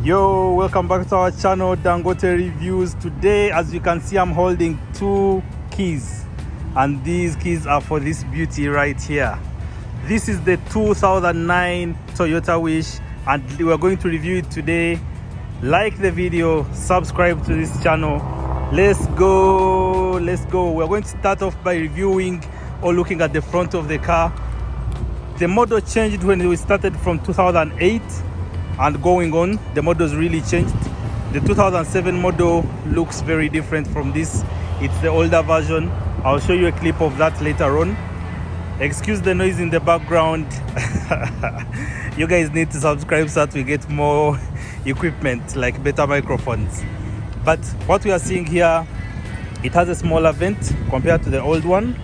Yo, welcome back to our channel, Dangote Reviews. Today, as you can see, I'm holding two keys, and these keys are for this beauty right here. This is the 2009 Toyota Wish, and we're going to review it today. Like the video, subscribe to this channel. Let's go. We're going to start off by reviewing or looking at the front of the car. The model changed when we started from 2008 and going on. The models really changed. The 2007 model looks very different from this. It's the older version. I'll show you a clip of that later on. Excuse the noise in the background. You guys need to subscribe so that we get more equipment, like better microphones. But what we are seeing here, it has a smaller vent compared to the old one,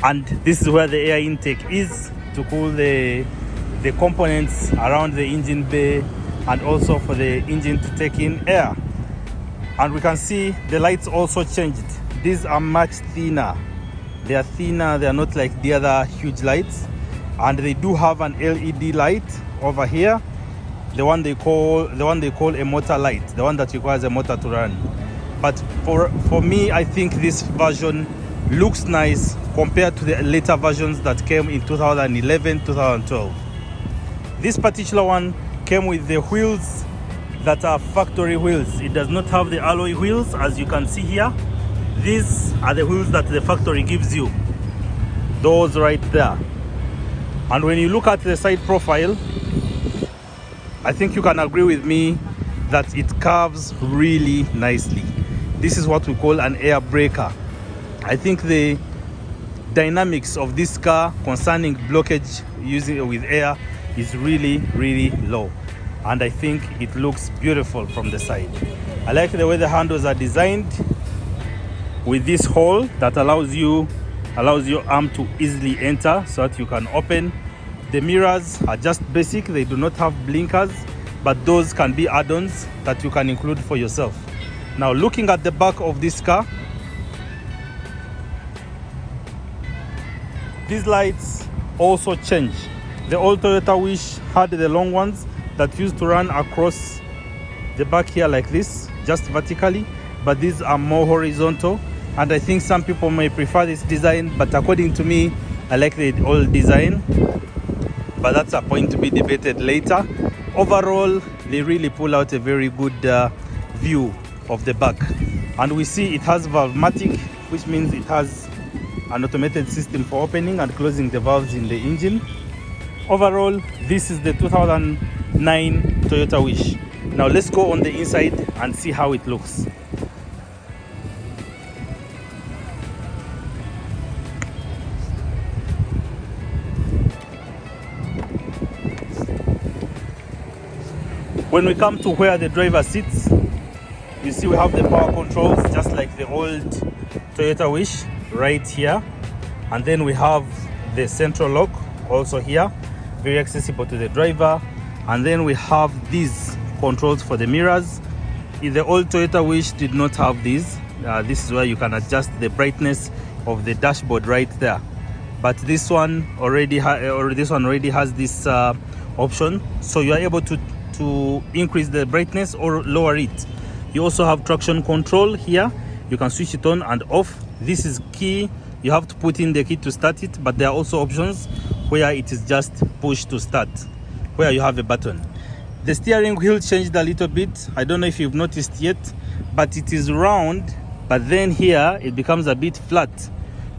and this is where the air intake is to cool the components around the engine bay, and also for the engine to take in air. And we can see the lights also changed. These are much thinner. They are thinner. They are not like the other huge lights, and they do have an LED light over here, the one they call a motor light, the one that requires a motor to run. But for me, I think this version looks nice compared to the later versions that came in 2011, 2012. This particular one came with the wheels that are factory wheels. It does not have the alloy wheels, as you can see here. These are the wheels that the factory gives you, those right there. And when you look at the side profile, I think you can agree with me that it curves really nicely. This is what we call an air breaker. I think the dynamics of this car concerning blockage using with air is really low, and I think it looks beautiful from the side. I like the way the handles are designed with this hole that allows your arm to easily enter so that you can open. The mirrors are just basic. They do not have blinkers, but those can be add-ons that you can include for yourself. Now, looking at the back of this car, these lights also change. The old Toyota Wish had the long ones that used to run across the back here like this, just vertically, but these are more horizontal, and I think some people may prefer this design, but according to me, I like the old design. But that's a point to be debated later. Overall, they really pull out a very good view of the back. And we see it has valvematic, which means it has an automated system for opening and closing the valves in the engine. Overall, this is the 2009 Toyota Wish. Now let's go on the inside and see how it looks. When we come to where the driver sits, you see we have the power controls just like the old Toyota Wish right here, and then we have the central lock also here, very accessible to the driver. And then we have these controls for the mirrors. The old Toyota Wish did not have these. This is where you can adjust the brightness of the dashboard right there, but this one already has this option, so you are able to increase the brightness or lower it. You also have traction control here. You can switch it on and off. This is key. You have to put in the key to start it, but there are also options where it is just push to start, where you have a button. The steering wheel changed a little bit. I don't know if you've noticed yet, but it is round, but then here it becomes a bit flat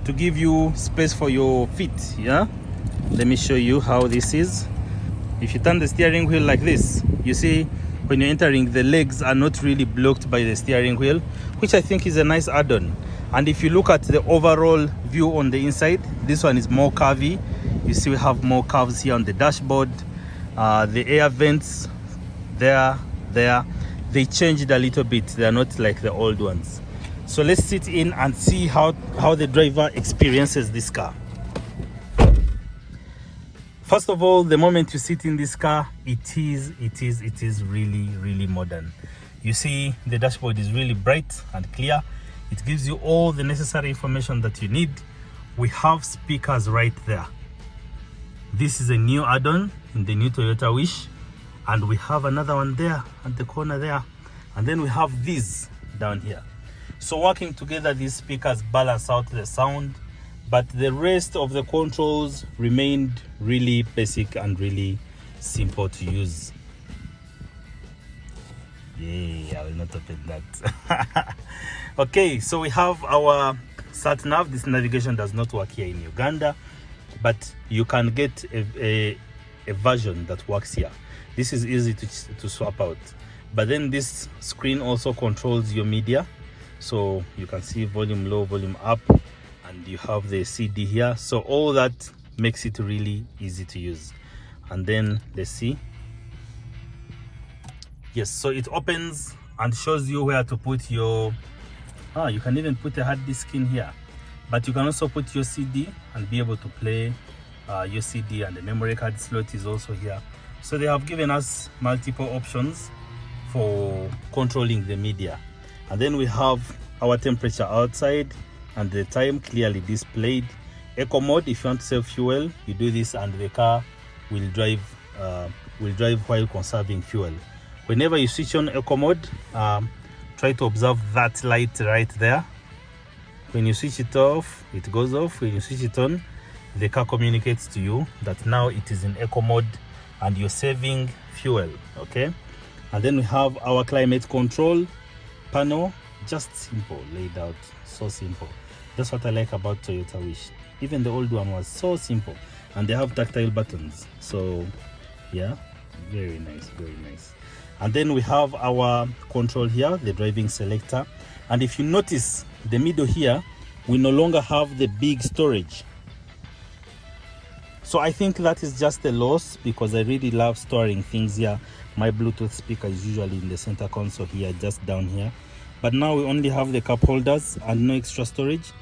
to give you space for your feet. Yeah, let me show you how this is. If you turn the steering wheel like this, you see when you're entering, the legs are not really blocked by the steering wheel, which I think is a nice add-on. And if you look at the overall view on the inside, this one is more curvy. You see we have more curves here on the dashboard. The air vents there, they changed a little bit. They are not like the old ones. So let's sit in and see how the driver experiences this car. First of all, the moment you sit in this car, it is really modern. You see the dashboard is really bright and clear. It gives you all the necessary information that you need. We have speakers right there. This is a new add-on in the new Toyota Wish, and we have another one there at the corner there, and then we have these down here. So working together, these speakers balance out the sound, but the rest of the controls remained really basic and really simple to use. Yay, I will not open that. Okay, so we have our sat nav. This navigation does not work here in Uganda, but you can get a version that works here. This is easy to swap out. But then this screen also controls your media, so you can see volume low, volume up, and you have the CD here. So all that makes it really easy to use. And then let's see. Yes, so it opens and shows you where to put your you can even put a hard disk in here, but you can also put your CD and be able to play your CD, and the memory card slot is also here. So they have given us multiple options for controlling the media. And then we have our temperature outside and the time clearly displayed. Eco mode, if you want to save fuel, you do this and the car will drive while conserving fuel. Whenever you switch on eco mode, try to observe that light right there. When you switch it off, it goes off. When you switch it on, the car communicates to you that now it is in eco mode and you're saving fuel. Okay, and then we have our climate control panel, just simple, laid out, so simple. That's what I like about Toyota Wish. Even the old one was so simple, and they have tactile buttons. So yeah, very nice, very nice. And then we have our control here, the driving selector. And if you notice the middle here, we no longer have the big storage. So I think that is just a loss, because I really love storing things here. My Bluetooth speaker is usually in the center console here, just down here. But now we only have the cup holders and no extra storage.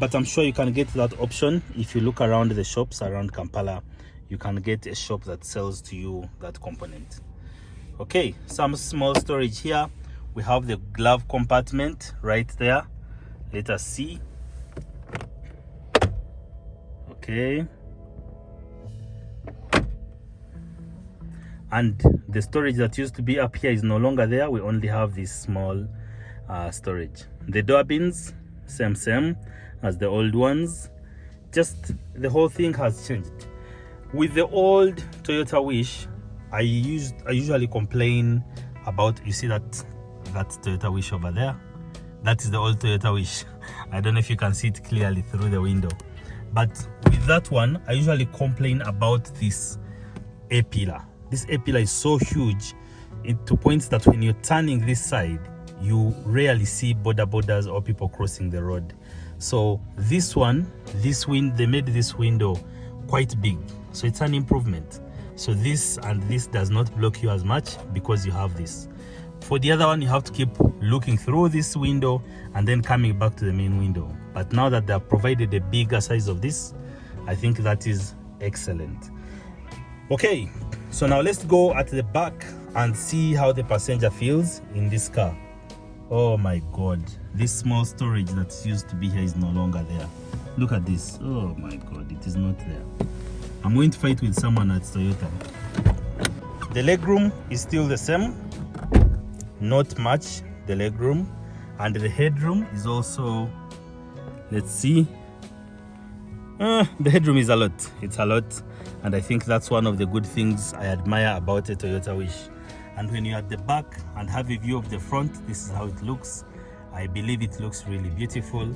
But I'm sure you can get that option if you look around the shops around Kampala. You can get a shop that sells to you that component. Okay, some small storage here. We have the glove compartment right there. Let us see. Okay. And the storage that used to be up here is no longer there. We only have this small storage. The door bins, same as the old ones. Just the whole thing has changed. With the old Toyota Wish, I usually complain about, you see that Toyota Wish over there? That is the old Toyota Wish. I don't know if you can see it clearly through the window. But with that one, I usually complain about this A-pillar. This A-pillar is so huge to points that when you're turning this side, you rarely see borders or people crossing the road. So this one, they made this window quite big. So it's an improvement. So this and this does not block you as much because you have this. For the other one, you have to keep looking through this window and then coming back to the main window. But now that they have provided a bigger size of this, I think that is excellent. Okay, so now let's go at the back and see how the passenger feels in this car. Oh my God, this small storage that used to be here is no longer there. Look at this. Oh my God, it is not there. I'm going to fight with someone at Toyota. The legroom is still the same. Not much, the legroom. And the headroom is also, let's see. The headroom is a lot. It's a lot. And I think that's one of the good things I admire about a Toyota Wish. And when you're at the back and have a view of the front, this is how it looks. I believe it looks really beautiful.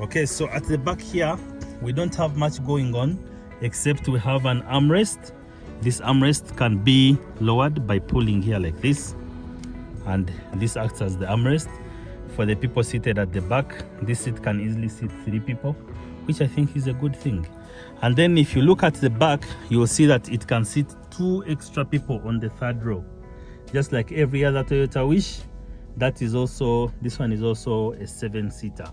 Okay, so at the back here, we don't have much going on, except we have an armrest. This armrest can be lowered by pulling here like this, and this acts as the armrest. For the people seated at the back, this seat can easily seat 3 people, which I think is a good thing. And then if you look at the back, you will see that it can seat 2 extra people on the 3rd row. Just like every other Toyota Wish, this one is also a 7-seater.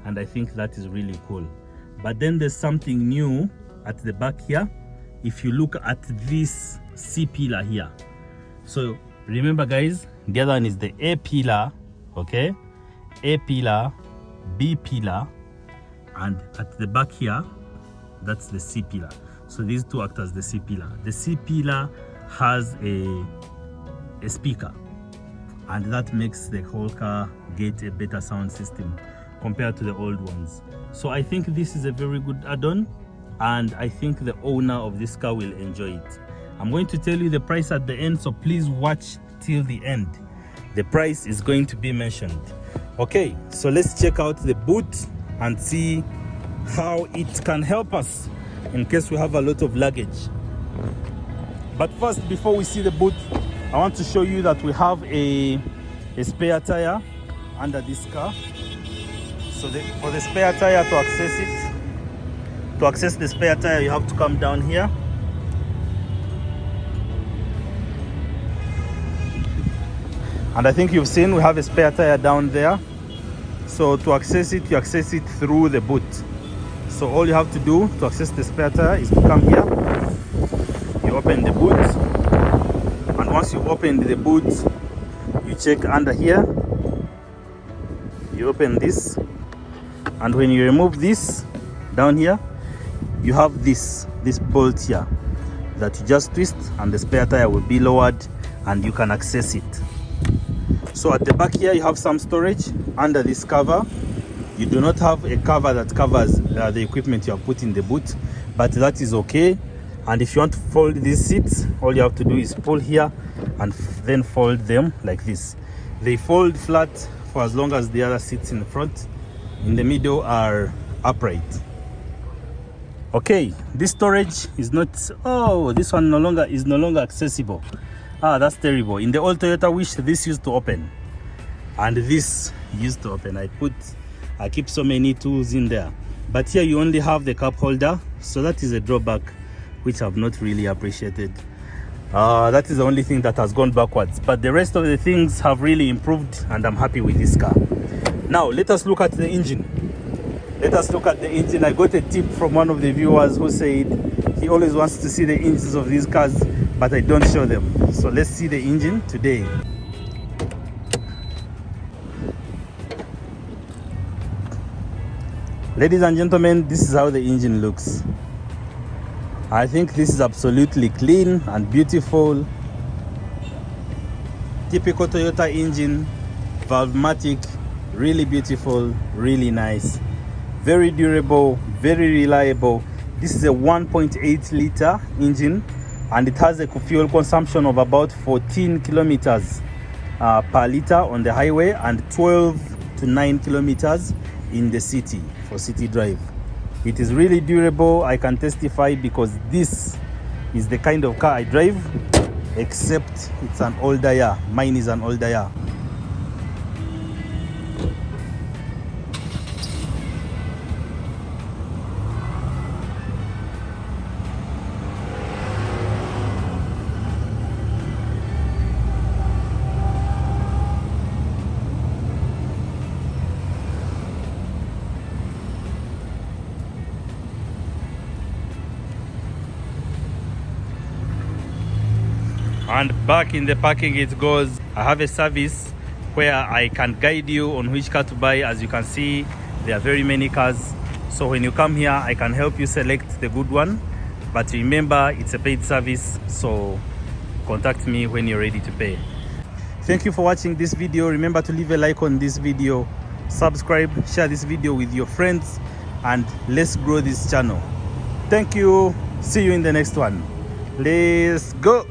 And I think that is really cool. But then there's something new at the back here. If you look at this C pillar here. So remember guys, the other one is the A pillar, okay? A pillar, B pillar, and at the back here, that's the C pillar. So these two act as the C pillar. The C pillar has a a speaker, and that makes the whole car get a better sound system compared to the old ones. So I think this is a very good add-on, and I think the owner of this car will enjoy it. I'm going to tell you the price at the end, so please watch till the end. The price is going to be mentioned. Okay, so let's check out the boot and see how it can help us in case we have a lot of luggage. But first, before we see the boot, I want to show you that we have a spare tire under this car. So for the spare tire, to access it, to access the spare tire, you have to come down here. And I think you've seen we have a spare tire down there. So to access it, you access it through the boot. So all you have to do to access the spare tire is to come here. You open the boot. And once you open the boot, you check under here. You open this. And when you remove this down here, you have this bolt here that you just twist, and the spare tire will be lowered and you can access it. So at the back here, you have some storage under this cover. You do not have a cover that covers the equipment you have put in the boot, but that is okay. And if you want to fold these seats, all you have to do is pull here and then fold them like this. They fold flat for as long as the other seats in the front, in the middle, are upright. Okay, this storage is not, oh, this one is no longer accessible. Ah, that's terrible. In the old Toyota Wish, this used to open, and this used to open. I keep so many tools in there, but here you only have the cup holder, so that is a drawback which I've not really appreciated. That is the only thing that has gone backwards, but the rest of the things have really improved, and I'm happy with this car. Now let us look at the engine. I got a tip from one of the viewers who said he always wants to see the engines of these cars, but I don't show them. So let's see the engine today. Ladies and gentlemen, this is how the engine looks. I think this is absolutely clean and beautiful. Typical Toyota engine, Valvematic, really beautiful, really nice, very durable, very reliable. This is a 1.8 liter engine, and it has a fuel consumption of about 14 kilometers per liter on the highway, and 12 to 9 kilometers in the city for city drive. It is really durable. I can testify because this is the kind of car I drive, except it's an older year. Mine is an older year. And back in the parking it goes. I have a service where I can guide you on which car to buy. As you can see, there are very many cars, so when you come here I can help you select the good one. But remember, it's a paid service, so contact me when you're ready to pay. Thank you for watching this video. Remember to leave a like on this video, subscribe, share this video with your friends, and let's grow this channel. Thank you. See you in the next one. Let's go.